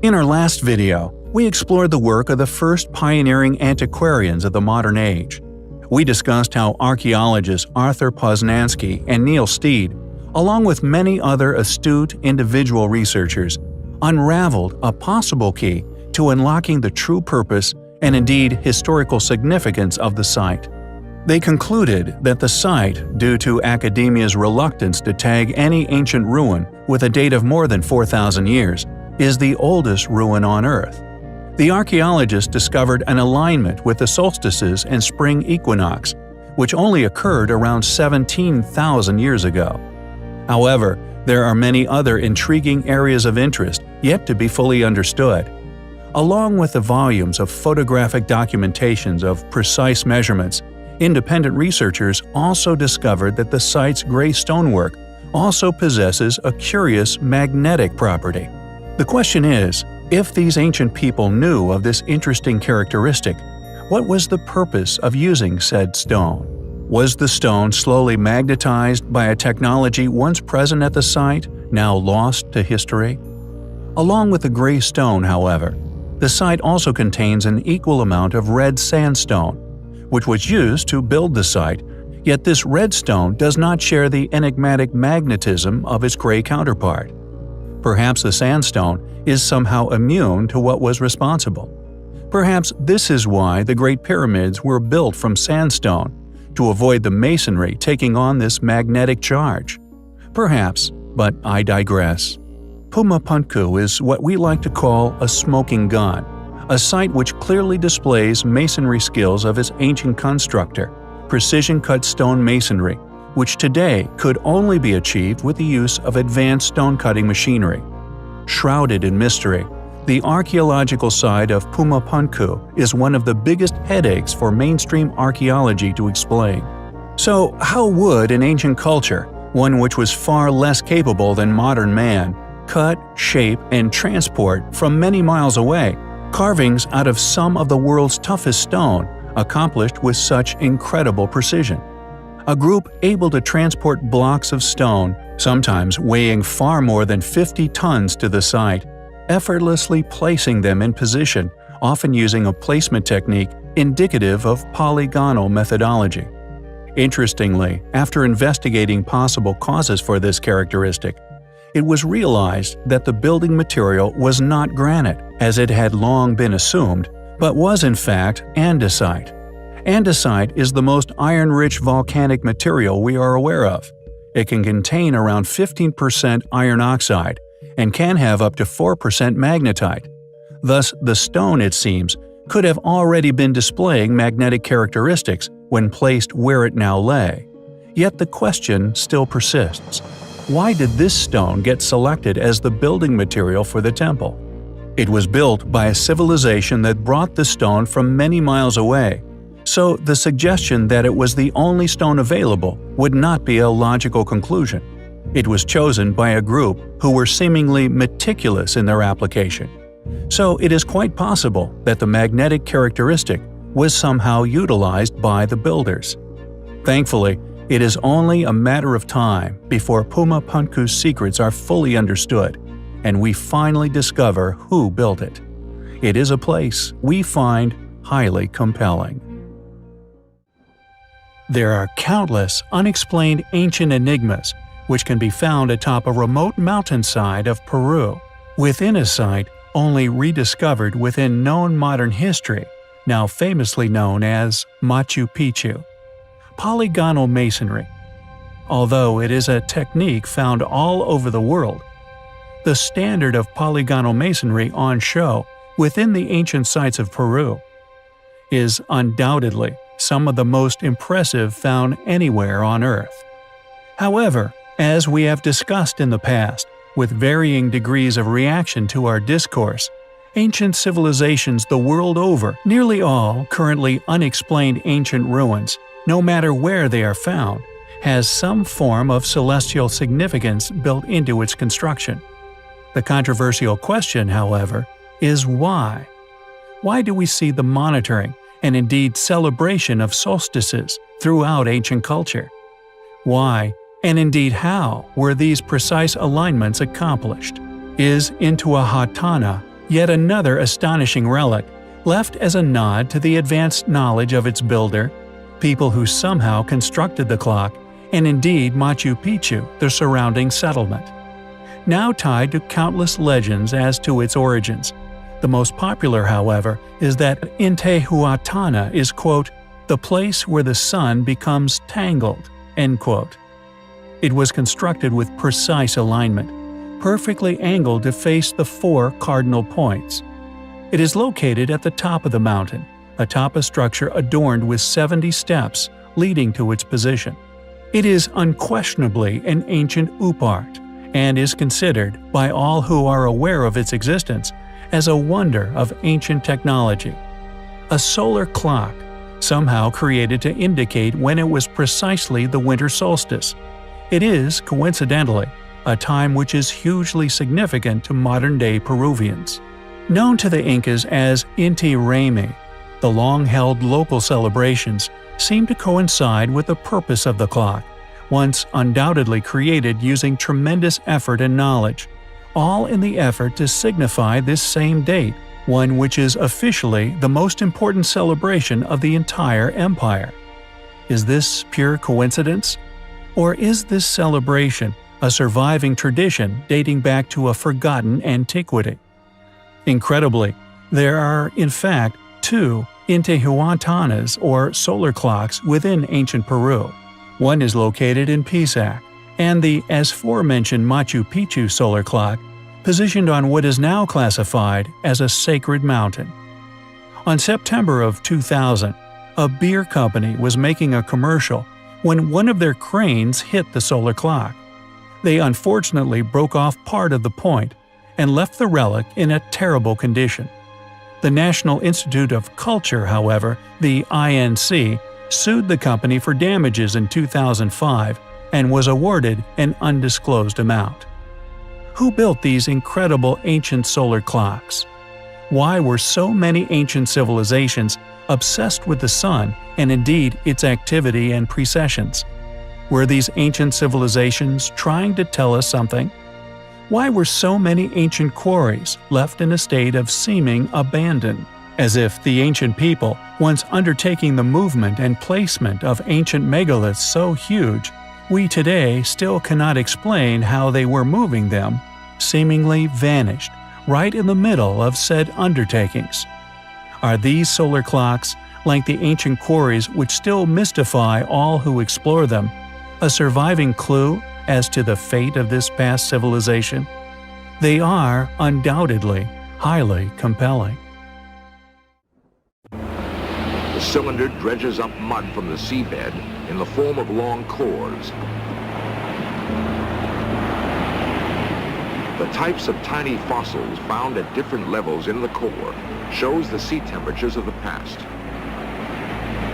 In our last video, we explored the work of the first pioneering antiquarians of the modern age. We discussed how archaeologists Arthur Poznansky and Neil Steed, along with many other astute individual researchers, unraveled a possible key to unlocking the true purpose and indeed historical significance of the site. They concluded that the site, due to academia's reluctance to tag any ancient ruin with a date of more than 4,000 years, is the oldest ruin on Earth. The archaeologists discovered an alignment with the solstices and spring equinox, which only occurred around 17,000 years ago. However, there are many other intriguing areas of interest yet to be fully understood. Along with the volumes of photographic documentations of precise measurements, independent researchers also discovered that the site's gray stonework also possesses a curious magnetic property. The question is, if these ancient people knew of this interesting characteristic, what was the purpose of using said stone? Was the stone slowly magnetized by a technology once present at the site, now lost to history? Along with the gray stone, however, the site also contains an equal amount of red sandstone, which was used to build the site, yet this red stone does not share the enigmatic magnetism of its gray counterpart. Perhaps the sandstone is somehow immune to what was responsible. Perhaps this is why the Great Pyramids were built from sandstone, to avoid the masonry taking on this magnetic charge. Perhaps, but I digress. Pumapunku is what we like to call a smoking gun, a site which clearly displays masonry skills of its ancient constructor, precision-cut stone masonry, which today could only be achieved with the use of advanced stone-cutting machinery. Shrouded in mystery, the archaeological side of Pumapunku is one of the biggest headaches for mainstream archaeology to explain. So how would an ancient culture, one which was far less capable than modern man, cut, shape, and transport from many miles away carvings out of some of the world's toughest stone, accomplished with such incredible precision? A group able to transport blocks of stone, sometimes weighing far more than 50 tons to the site, effortlessly placing them in position, often using a placement technique indicative of polygonal methodology. Interestingly, after investigating possible causes for this characteristic, it was realized that the building material was not granite, as it had long been assumed, but was in fact andesite. Andesite is the most iron-rich volcanic material we are aware of. It can contain around 15% iron oxide and can have up to 4% magnetite. Thus, the stone, it seems, could have already been displaying magnetic characteristics when placed where it now lay. Yet the question still persists. Why did this stone get selected as the building material for the temple? It was built by a civilization that brought the stone from many miles away, so the suggestion that it was the only stone available would not be a logical conclusion. It was chosen by a group who were seemingly meticulous in their application. So it is quite possible that the magnetic characteristic was somehow utilized by the builders. Thankfully, it is only a matter of time before Pumapunku's secrets are fully understood, and we finally discover who built it. It is a place we find highly compelling. There are countless unexplained ancient enigmas which can be found atop a remote mountainside of Peru, within a site only rediscovered within known modern history, now famously known as Machu Picchu. Polygonal masonry. Although it is a technique found all over the world, the standard of polygonal masonry on show within the ancient sites of Peru is undoubtedly some of the most impressive found anywhere on Earth. However, as we have discussed in the past, with varying degrees of reaction to our discourse, ancient civilizations the world over, nearly all currently unexplained ancient ruins, no matter where they are found, has some form of celestial significance built into its construction. The controversial question, however, is why? Why do we see the monitoring and indeed celebration of solstices throughout ancient culture? Why, and indeed how, were these precise alignments accomplished? Is Intihuatana Yet another astonishing relic, left as a nod to the advanced knowledge of its builder, people who somehow constructed the clock, and indeed Machu Picchu, the surrounding settlement. Now tied to countless legends as to its origins. The most popular, however, is that Intihuatana is, quote, the place where the sun becomes tangled, end quote. It was constructed with precise alignment, perfectly angled to face the 4 cardinal points. It is located at the top of the mountain, atop a structure adorned with 70 steps leading to its position. It is unquestionably an ancient oop-art, and is considered, by all who are aware of its existence, as a wonder of ancient technology. A solar clock, somehow created to indicate when it was precisely the winter solstice. It is, coincidentally, a time which is hugely significant to modern-day Peruvians. Known to the Incas as Inti Raymi, the long-held local celebrations seem to coincide with the purpose of the clock, once undoubtedly created using tremendous effort and knowledge, all in the effort to signify this same date, one which is officially the most important celebration of the entire empire. Is this pure coincidence? Or is this celebration a surviving tradition dating back to a forgotten antiquity? Incredibly, there are, in fact, 2 Intihuatanas or solar clocks within ancient Peru. One is located in Pisac, and the as aforementioned Machu Picchu solar clock, positioned on what is now classified as a sacred mountain. On September of 2000, a beer company was making a commercial when one of their cranes hit the solar clock. They unfortunately broke off part of the point and left the relic in a terrible condition. The National Institute of Culture, however, the INC, sued the company for damages in 2005 and was awarded an undisclosed amount. Who built these incredible ancient solar clocks? Why were so many ancient civilizations obsessed with the sun and indeed its activity and precessions? Were these ancient civilizations trying to tell us something? Why were so many ancient quarries left in a state of seeming abandon? As if the ancient people, once undertaking the movement and placement of ancient megaliths so huge, we today still cannot explain how they were moving them, seemingly vanished right in the middle of said undertakings. Are these solar clocks, like the ancient quarries which still mystify all who explore them, a surviving clue as to the fate of this past civilization? They are, undoubtedly, highly compelling. The cylinder dredges up mud from the seabed in the form of long cores. The types of tiny fossils found at different levels in the core shows the sea temperatures of the past.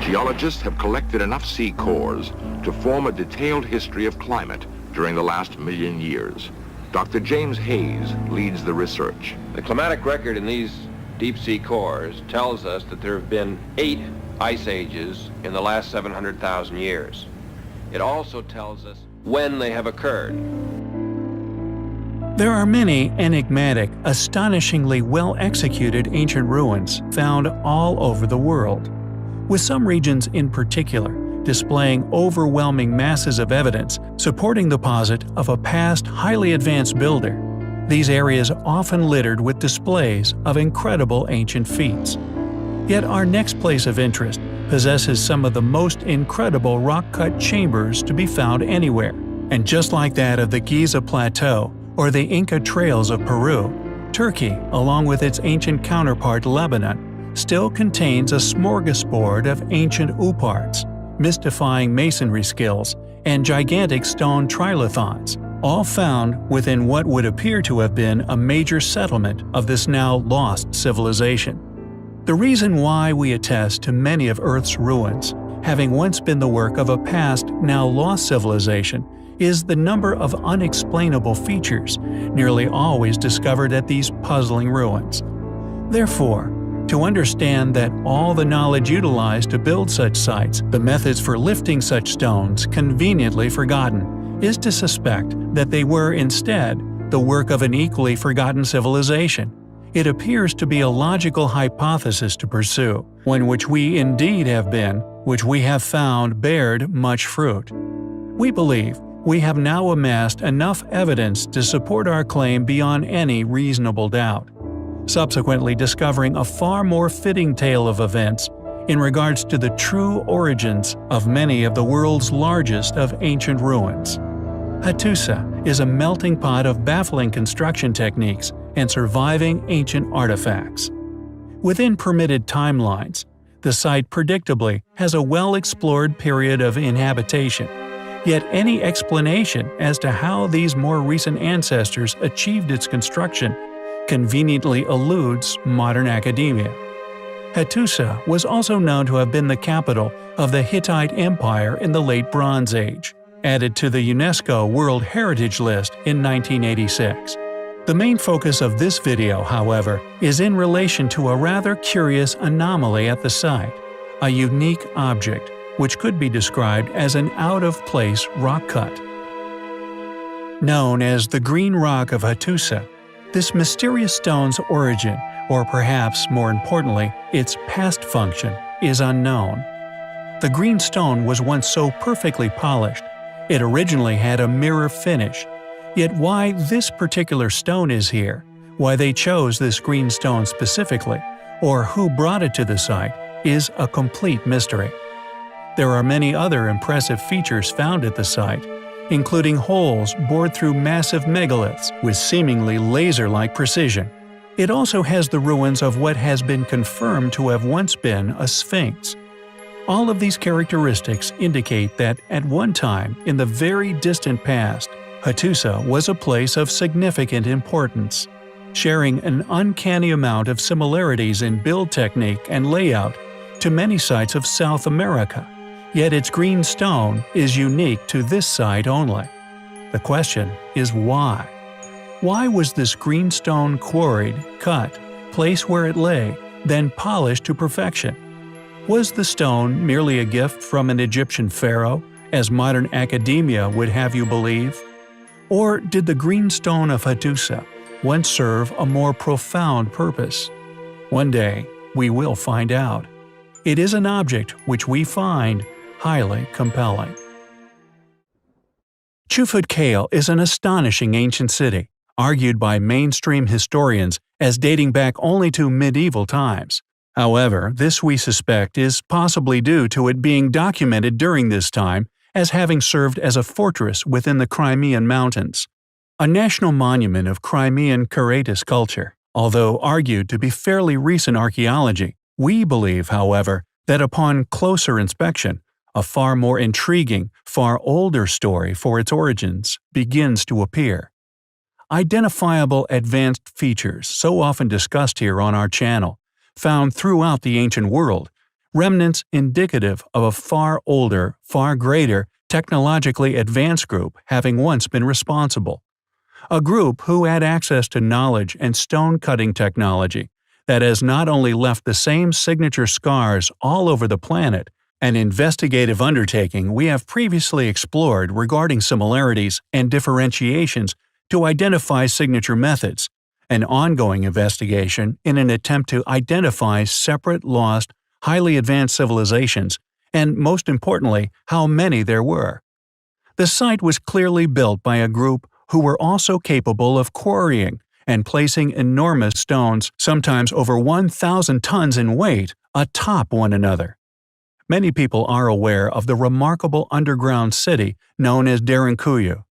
Geologists have collected enough sea cores to form a detailed history of climate during the last 1,000,000 years. Dr. James Hayes leads the research. The climatic record in these deep sea cores tells us that there have been 8 ice ages in the last 700,000 years. It also tells us when they have occurred. There are many enigmatic, astonishingly well-executed ancient ruins found all over the world, with some regions in particular displaying overwhelming masses of evidence supporting the posit of a past highly advanced builder. These areas often littered with displays of incredible ancient feats. Yet our next place of interest possesses some of the most incredible rock-cut chambers to be found anywhere. And just like that of the Giza Plateau or the Inca trails of Peru, Turkey, along with its ancient counterpart Lebanon, still contains a smorgasbord of ancient oop-arts, mystifying masonry skills, and gigantic stone trilithons, all found within what would appear to have been a major settlement of this now lost civilization. The reason why we attest to many of Earth's ruins, having once been the work of a past, now lost civilization, is the number of unexplainable features nearly always discovered at these puzzling ruins. Therefore, to understand that all the knowledge utilized to build such sites, the methods for lifting such stones conveniently forgotten, is to suspect that they were instead the work of an equally forgotten civilization, It appears to be a logical hypothesis to pursue, one which we indeed have been, which we have found bared much fruit. We believe we have now amassed enough evidence to support our claim beyond any reasonable doubt, subsequently discovering a far more fitting tale of events in regards to the true origins of many of the world's largest of ancient ruins. Hattusa is a melting pot of baffling construction techniques and surviving ancient artifacts. Within permitted timelines, the site predictably has a well-explored period of inhabitation, yet any explanation as to how these more recent ancestors achieved its construction conveniently eludes modern academia. Hattusa was also known to have been the capital of the Hittite Empire in the Late Bronze Age, added to the UNESCO World Heritage List in 1986. The main focus of this video, however, is in relation to a rather curious anomaly at the site, a unique object which could be described as an out-of-place rock cut. Known as the Green Rock of Hattusa, this mysterious stone's origin, or perhaps more importantly, its past function, is unknown. The green stone was once so perfectly polished, it originally had a mirror finish. Yet why this particular stone is here, why they chose this green stone specifically, or who brought it to the site, is a complete mystery. There are many other impressive features found at the site, including holes bored through massive megaliths with seemingly laser-like precision. It also has the ruins of what has been confirmed to have once been a sphinx. All of these characteristics indicate that at one time in the very distant past, Hattusa was a place of significant importance, sharing an uncanny amount of similarities in build technique and layout to many sites of South America, yet its green stone is unique to this site only. The question is why? Why was this green stone quarried, cut, placed where it lay, then polished to perfection? Was the stone merely a gift from an Egyptian pharaoh, as modern academia would have you believe? Or did the green stone of Hattusa once serve a more profound purpose? One day, we will find out. It is an object which we find highly compelling. Chufut-Kale is an astonishing ancient city, argued by mainstream historians as dating back only to medieval times. However, this we suspect is possibly due to it being documented during this time as having served as a fortress within the Crimean Mountains, a national monument of Crimean Karatis culture. Although argued to be fairly recent archaeology, we believe, however, that upon closer inspection, a far more intriguing, far older story for its origins begins to appear. Identifiable advanced features so often discussed here on our channel, found throughout the ancient world, remnants indicative of a far older, far greater, technologically advanced group having once been responsible. A group who had access to knowledge and stone-cutting technology that has not only left the same signature scars all over the planet, an investigative undertaking we have previously explored regarding similarities and differentiations to identify signature methods, an ongoing investigation in an attempt to identify separate, lost, highly advanced civilizations, and most importantly, how many there were. The site was clearly built by a group who were also capable of quarrying and placing enormous stones, sometimes over 1,000 tons in weight, atop one another. Many people are aware of the remarkable underground city known as Derinkuyu,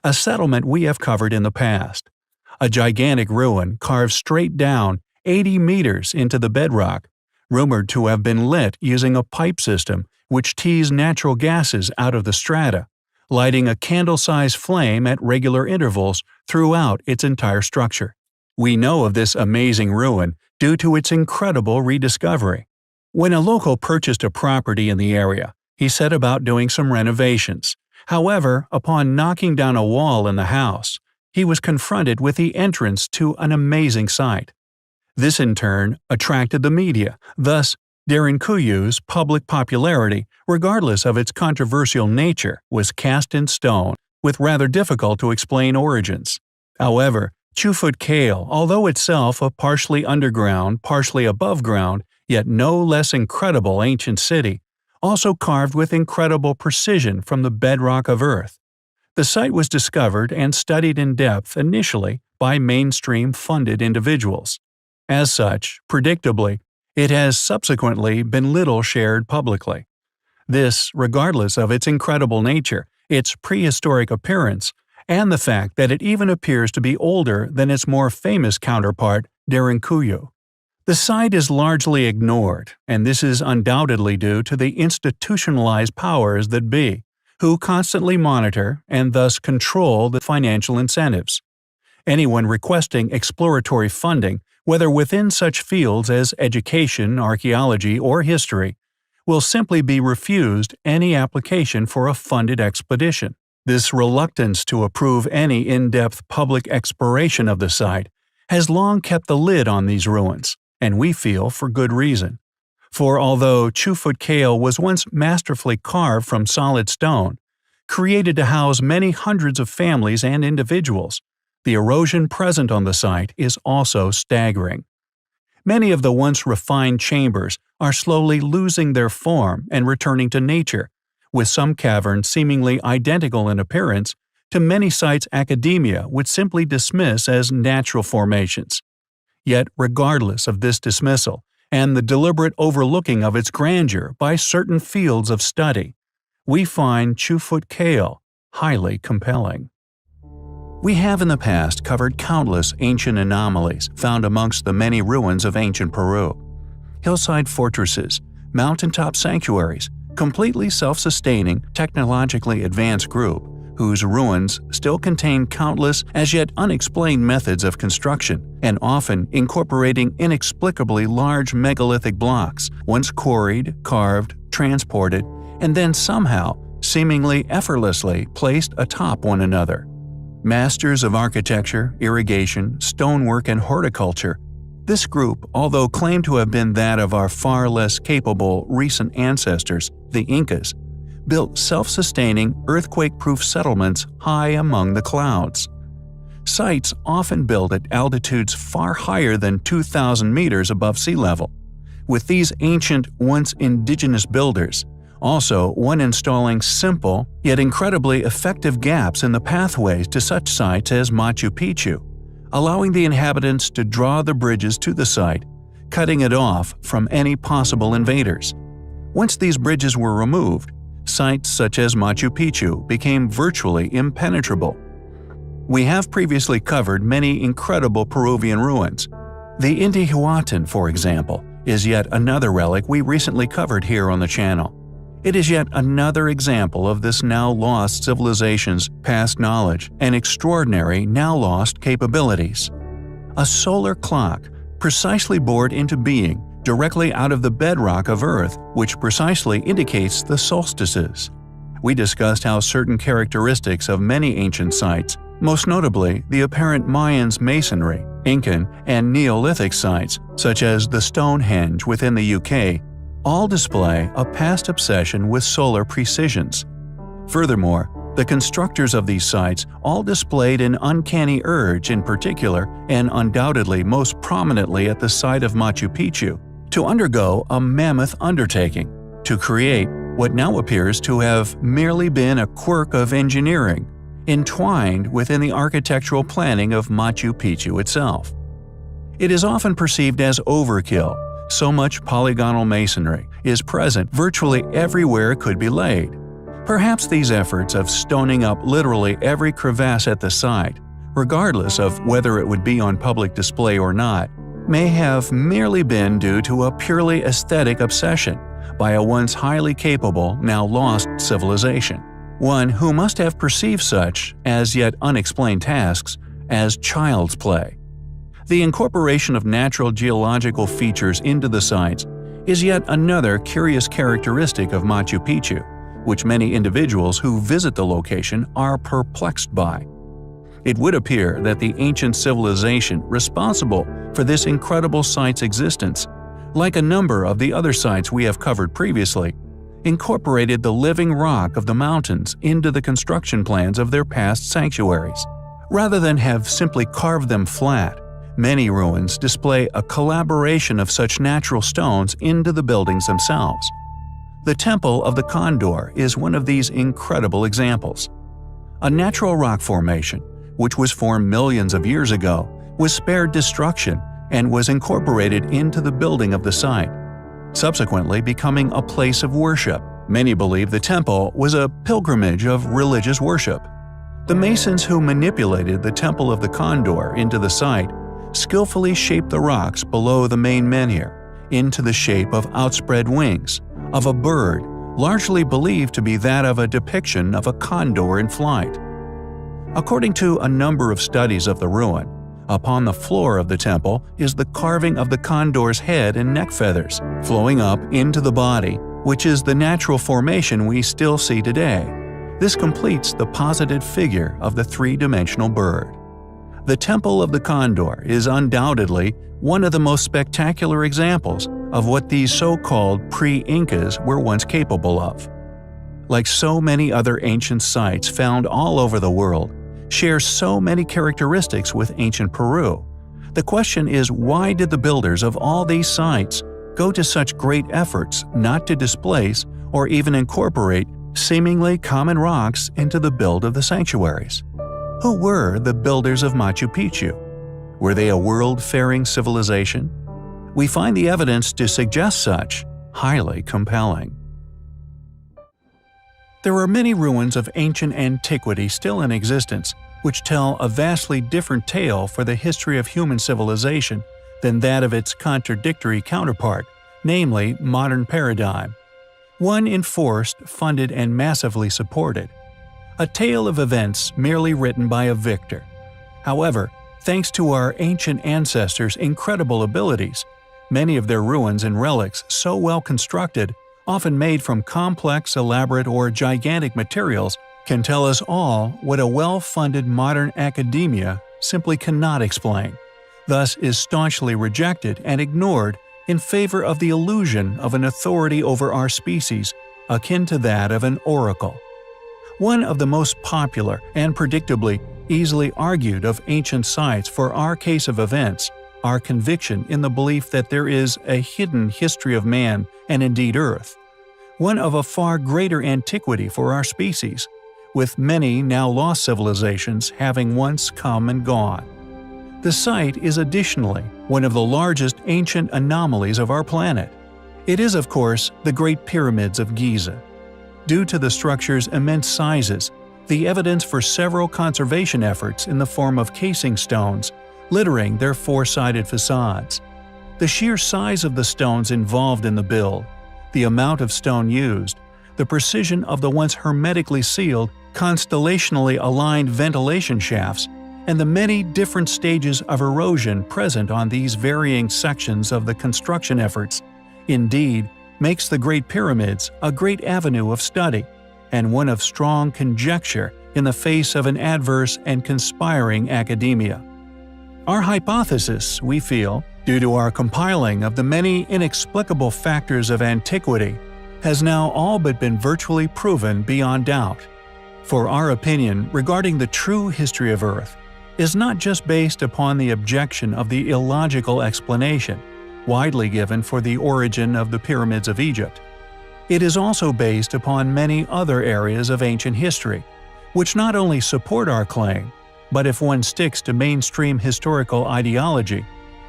a settlement we have covered in the past. A gigantic ruin carved straight down 80 meters into the bedrock, rumored to have been lit using a pipe system which teased natural gases out of the strata, lighting a candle-sized flame at regular intervals throughout its entire structure. We know of this amazing ruin due to its incredible rediscovery. When a local purchased a property in the area, he set about doing some renovations. However, upon knocking down a wall in the house, he was confronted with the entrance to an amazing sight. This in turn attracted the media, thus Derinkuyu's public popularity, regardless of its controversial nature, was cast in stone, with rather difficult to explain origins. However, Chufut Kale, although itself a partially underground, partially above ground, yet no less incredible ancient city, also carved with incredible precision from the bedrock of Earth. The site was discovered and studied in depth initially by mainstream funded individuals. As such, predictably, it has subsequently been little shared publicly. This, regardless of its incredible nature, its prehistoric appearance, and the fact that it even appears to be older than its more famous counterpart, Derinkuyu. The site is largely ignored, and this is undoubtedly due to the institutionalized powers that be, who constantly monitor and thus control the financial incentives. Anyone requesting exploratory funding, whether within such fields as education, archaeology, or history, will simply be refused any application for a funded expedition. This reluctance to approve any in-depth public exploration of the site has long kept the lid on these ruins, and we feel for good reason. For although Chufut Kale was once masterfully carved from solid stone, created to house many hundreds of families and individuals, the erosion present on the site is also staggering. Many of the once refined chambers are slowly losing their form and returning to nature, with some caverns seemingly identical in appearance to many sites academia would simply dismiss as natural formations. Yet regardless of this dismissal, and the deliberate overlooking of its grandeur by certain fields of study, we find Chufut Kale highly compelling. We have in the past covered countless ancient anomalies found amongst the many ruins of ancient Peru. Hillside fortresses, mountaintop sanctuaries, completely self-sustaining, technologically advanced group whose ruins still contain countless as yet unexplained methods of construction and often incorporating inexplicably large megalithic blocks once quarried, carved, transported, and then somehow, seemingly effortlessly placed atop one another. Masters of architecture, irrigation, stonework, and horticulture, this group, although claimed to have been that of our far less capable recent ancestors, the Incas, built self-sustaining, earthquake-proof settlements high among the clouds. Sites often built at altitudes far higher than 2,000 meters above sea level, with these ancient, once indigenous builders also one installing simple yet incredibly effective gaps in the pathways to such sites as Machu Picchu, allowing the inhabitants to draw the bridges to the site, cutting it off from any possible invaders. Once these bridges were removed, sites such as Machu Picchu became virtually impenetrable. We have previously covered many incredible Peruvian ruins. The Intihuatán, for example, is yet another relic we recently covered here on the channel. It is yet another example of this now lost civilization's past knowledge and extraordinary now lost capabilities. A solar clock, precisely bored into being directly out of the bedrock of Earth, which precisely indicates the solstices. We discussed how certain characteristics of many ancient sites, most notably the apparent Mayans masonry, Incan, and Neolithic sites, such as the Stonehenge within the UK, all display a past obsession with solar precisions. Furthermore, the constructors of these sites all displayed an uncanny urge in particular, and undoubtedly most prominently at the site of Machu Picchu, to undergo a mammoth undertaking, to create what now appears to have merely been a quirk of engineering, entwined within the architectural planning of Machu Picchu itself. It is often perceived as overkill. So much polygonal masonry is present virtually everywhere it could be laid. Perhaps these efforts of stoning up literally every crevasse at the site, regardless of whether it would be on public display or not, may have merely been due to a purely aesthetic obsession by a once highly capable, now lost civilization. One who must have perceived such, as yet unexplained tasks, as child's play. The incorporation of natural geological features into the sites is yet another curious characteristic of Machu Picchu, which many individuals who visit the location are perplexed by. It would appear that the ancient civilization responsible for this incredible site's existence, like a number of the other sites we have covered previously, incorporated the living rock of the mountains into the construction plans of their past sanctuaries. Rather than have simply carved them flat, many ruins display a collaboration of such natural stones into the buildings themselves. The Temple of the Condor is one of these incredible examples. A natural rock formation, which was formed millions of years ago, was spared destruction and was incorporated into the building of the site, subsequently becoming a place of worship. Many believe the temple was a pilgrimage of religious worship. The masons who manipulated the Temple of the Condor into the site skillfully shaped the rocks below the main menhir into the shape of outspread wings of a bird, largely believed to be that of a depiction of a condor in flight. According to a number of studies of the ruin, upon the floor of the temple is the carving of the condor's head and neck feathers, flowing up into the body, which is the natural formation we still see today. This completes the posited figure of the three-dimensional bird. The Temple of the Condor is undoubtedly one of the most spectacular examples of what these so-called pre-Incas were once capable of. Like so many other ancient sites found all over the world, shares so many characteristics with ancient Peru. The question is, why did the builders of all these sites go to such great efforts not to displace or even incorporate seemingly common rocks into the build of the sanctuaries? Who were the builders of Machu Picchu? Were they a world-faring civilization? We find the evidence to suggest such highly compelling. There are many ruins of ancient antiquity still in existence, which tell a vastly different tale for the history of human civilization than that of its contradictory counterpart, namely modern paradigm. One enforced, funded, and massively supported. A tale of events merely written by a victor. However, thanks to our ancient ancestors' incredible abilities, many of their ruins and relics so well constructed, often made from complex, elaborate, or gigantic materials, can tell us all what a well-funded modern academia simply cannot explain, thus is staunchly rejected and ignored in favor of the illusion of an authority over our species akin to that of an oracle. One of the most popular and predictably easily argued of ancient sites for our case of events, our conviction in the belief that there is a hidden history of man and indeed Earth, one of a far greater antiquity for our species, with many now lost civilizations having once come and gone. The site is additionally one of the largest ancient anomalies of our planet. It is, of course, the Great Pyramids of Giza. Due to the structure's immense sizes, the evidence for several conservation efforts in the form of casing stones littering their four-sided facades. The sheer size of the stones involved in the build, the amount of stone used, the precision of the once hermetically sealed, constellationally aligned ventilation shafts, and the many different stages of erosion present on these varying sections of the construction efforts, indeed, makes the Great Pyramids a great avenue of study, and one of strong conjecture in the face of an adverse and conspiring academia. Our hypothesis, we feel, due to our compiling of the many inexplicable factors of antiquity, has now all but been virtually proven beyond doubt. For our opinion regarding the true history of Earth is not just based upon the objection of the illogical explanation, widely given for the origin of the pyramids of Egypt. It is also based upon many other areas of ancient history, which not only support our claim, but if one sticks to mainstream historical ideology,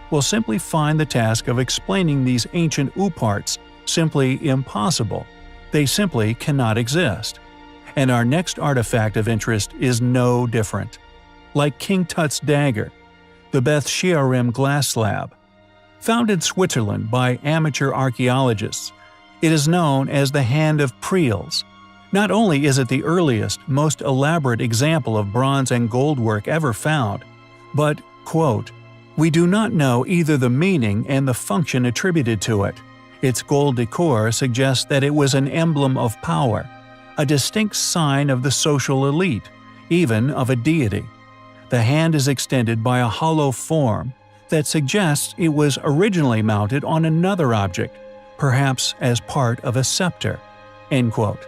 will simply find the task of explaining these ancient ooparts simply impossible. They simply cannot exist. And our next artifact of interest is no different. Like King Tut's dagger, the Beth Shearim glass slab. Found in Switzerland by amateur archaeologists, it is known as the Hand of Priels. Not only is it the earliest, most elaborate example of bronze and gold work ever found, but, quote, "We do not know either the meaning and the function attributed to it. Its gold decor suggests that it was an emblem of power, a distinct sign of the social elite, even of a deity. The hand is extended by a hollow form that suggests it was originally mounted on another object, perhaps as part of a scepter." End quote.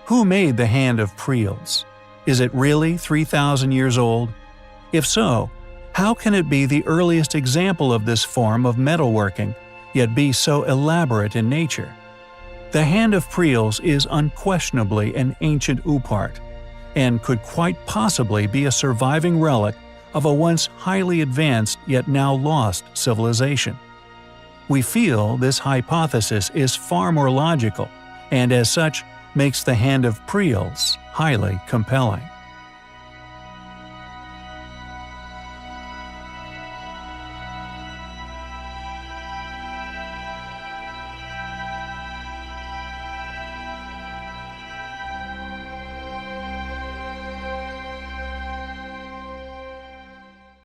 Who made the Hand of Priels? Is it really 3,000 years old? If so, how can it be the earliest example of this form of metalworking, yet be so elaborate in nature? The hand of Priels is unquestionably an ancient oupart, and could quite possibly be a surviving relic of a once highly advanced yet now lost civilization. We feel this hypothesis is far more logical, and as such makes the hand of Priels highly compelling.